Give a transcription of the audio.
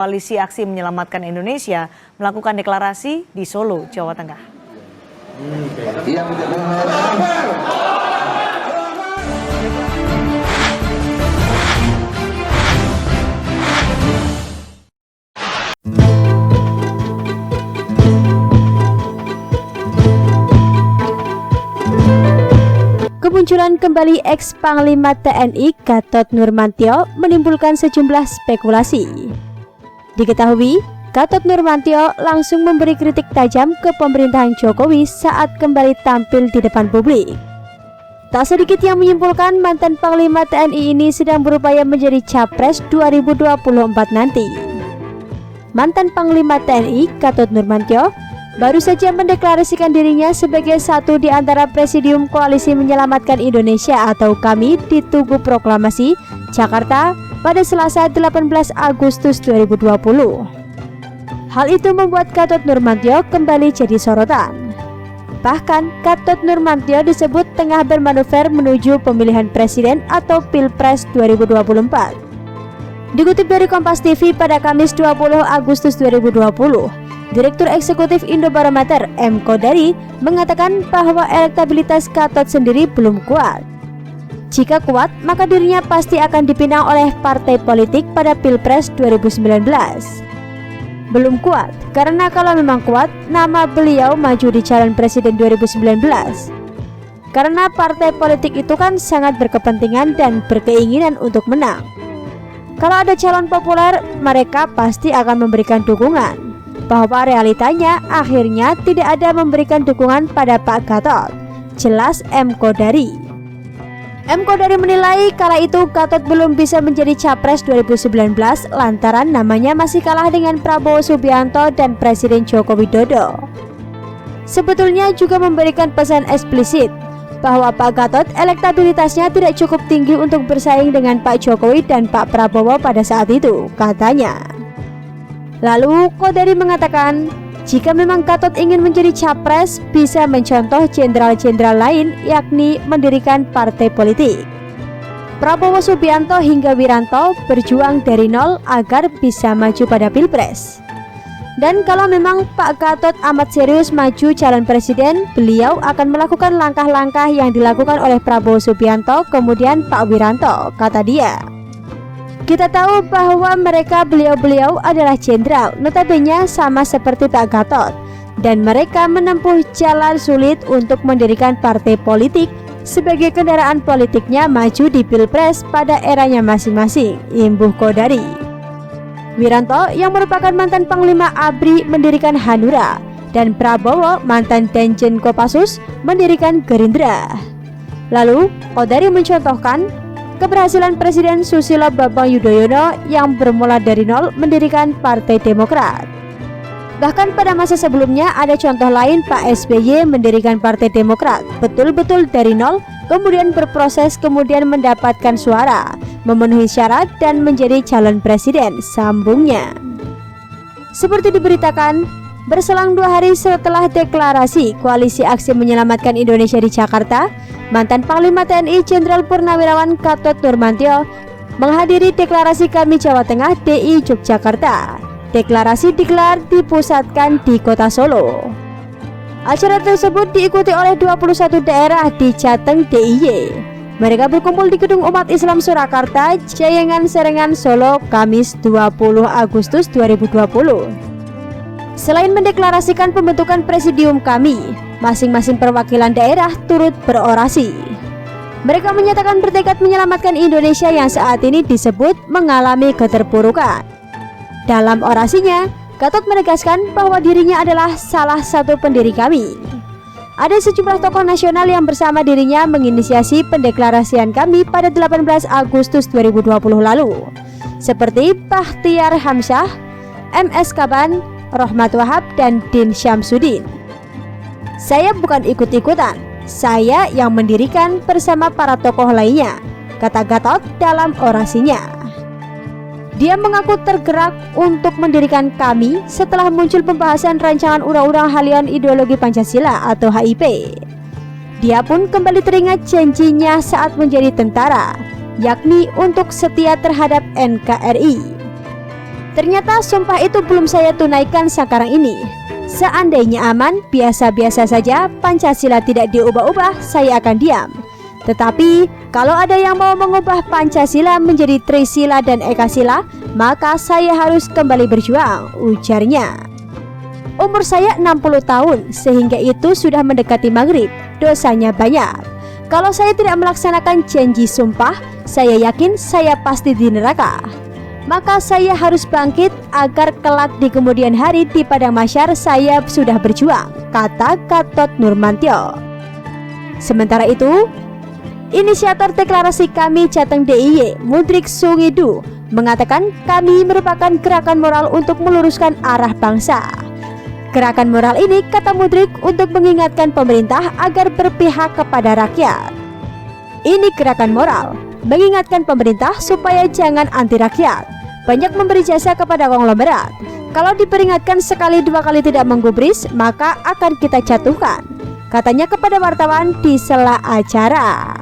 Koalisi Aksi Menyelamatkan Indonesia melakukan deklarasi di Solo, Jawa Tengah. Kemunculan kembali ex-Panglima TNI Gatot Nurmantio menimbulkan sejumlah spekulasi. Diketahui, Gatot Nurmantio langsung memberi kritik tajam ke pemerintahan Jokowi saat kembali tampil di depan publik. Tak sedikit yang menyimpulkan mantan Panglima TNI ini sedang berupaya menjadi Capres 2024 nanti. Mantan Panglima TNI Gatot Nurmantio baru saja mendeklarasikan dirinya sebagai satu di antara Presidium Koalisi Menyelamatkan Indonesia atau KAMI di Tugu Proklamasi, Jakarta pada Selasa 18 Agustus 2020. Hal itu membuat Gatot Nurmantio kembali jadi sorotan. Bahkan, Gatot Nurmantio disebut tengah bermanuver menuju pemilihan presiden atau Pilpres 2024. Dikutip dari Kompas TV pada Kamis 20 Agustus 2020, Direktur Eksekutif Indobarometer M. Kodari mengatakan bahwa elektabilitas Gatot sendiri belum kuat. Jika kuat, maka dirinya pasti akan dipinang oleh partai politik pada Pilpres 2019. Belum kuat, karena kalau memang kuat, nama beliau maju di calon presiden 2019. Karena partai politik itu kan sangat berkepentingan dan berkeinginan untuk menang. Kalau ada calon populer, mereka pasti akan memberikan dukungan. Bahwa realitanya akhirnya tidak ada memberikan dukungan pada Pak Gatot, jelas M. Kodari. M. Kodari menilai kala itu Gatot belum bisa menjadi Capres 2019 lantaran namanya masih kalah dengan Prabowo Subianto dan Presiden Joko Widodo. Sebetulnya juga memberikan pesan eksplisit bahwa Pak Gatot elektabilitasnya tidak cukup tinggi untuk bersaing dengan Pak Jokowi dan Pak Prabowo pada saat itu, katanya. Lalu Kodari mengatakan, jika memang Gatot ingin menjadi capres, bisa mencontoh jenderal-jenderal lain yakni mendirikan partai politik. Prabowo Subianto hingga Wiranto berjuang dari nol agar bisa maju pada Pilpres. Dan kalau memang Pak Gatot amat serius maju calon presiden, beliau akan melakukan langkah-langkah yang dilakukan oleh Prabowo Subianto kemudian Pak Wiranto, kata dia. Kita tahu bahwa mereka beliau-beliau adalah jenderal, notabene sama seperti Pak Gatot, dan mereka menempuh jalan sulit untuk mendirikan partai politik sebagai kendaraan politiknya maju di Pilpres pada eranya masing-masing, imbuh Kodari. Wiranto yang merupakan mantan Panglima ABRI mendirikan Hanura, dan Prabowo mantan Danjen Kopassus mendirikan Gerindra. Lalu Kodari mencontohkan keberhasilan Presiden Susilo Bambang Yudhoyono yang bermula dari nol mendirikan Partai Demokrat. Bahkan pada masa sebelumnya ada contoh lain Pak SBY mendirikan Partai Demokrat betul-betul dari nol, kemudian berproses kemudian mendapatkan suara, memenuhi syarat dan menjadi calon presiden, sambungnya. Seperti diberitakan, berselang 2 hari setelah deklarasi Koalisi Aksi Menyelamatkan Indonesia di Jakarta, mantan Panglima TNI Jenderal Purnawirawan Gatot Nurmantio menghadiri deklarasi KAMI Jawa Tengah DI Yogyakarta. Deklarasi digelar dipusatkan di kota Solo. Acara tersebut diikuti oleh 21 daerah di Jateng DIY. Mereka berkumpul di Gedung Umat Islam Surakarta, Jayangan Serengan, Solo, Kamis 20 Agustus 2020. Selain mendeklarasikan pembentukan Presidium KAMI, masing-masing perwakilan daerah turut berorasi. Mereka menyatakan bertekad menyelamatkan Indonesia yang saat ini disebut mengalami keterpurukan. Dalam orasinya, Gatot menegaskan bahwa dirinya adalah salah satu pendiri KAMI. Ada sejumlah tokoh nasional yang bersama dirinya menginisiasi pendeklarasian KAMI pada 18 Agustus 2020 lalu, seperti Bahtiar Hamsyah, MS Kaban, Rohmat Wahab, dan Din Syamsuddin. Saya bukan ikut-ikutan, saya yang mendirikan bersama para tokoh lainnya, kata Gatot dalam orasinya. Dia mengaku tergerak untuk mendirikan KAMI setelah muncul pembahasan rancangan Undang-Undang Halian Ideologi Pancasila atau HIP. Dia pun kembali teringat janjinya saat menjadi tentara, yakni untuk setia terhadap NKRI. Ternyata sumpah itu belum saya tunaikan sekarang ini. Seandainya aman, biasa-biasa saja, Pancasila tidak diubah-ubah, saya akan diam. Tetapi kalau ada yang mau mengubah Pancasila menjadi Trisila dan Ekasila, maka saya harus kembali berjuang, ujarnya. Umur saya 60 tahun, sehingga itu sudah mendekati maghrib, dosanya banyak. Kalau saya tidak melaksanakan janji sumpah, saya yakin saya pasti di neraka. Maka saya harus bangkit agar kelak di kemudian hari di padang mahsyar saya sudah berjuang, kata Gatot Nurmantio. Sementara itu, inisiator deklarasi Kami Jateng DIY, Mudrik Sungidu, mengatakan kami merupakan gerakan moral untuk meluruskan arah bangsa. Gerakan moral ini, kata Mudrik, untuk mengingatkan pemerintah agar berpihak kepada rakyat. Ini gerakan moral, mengingatkan pemerintah supaya jangan anti rakyat, banyak memberi jasa kepada konglomerat. Kalau diperingatkan sekali dua kali tidak menggubris, maka akan kita jatuhkan, katanya kepada wartawan di sela acara.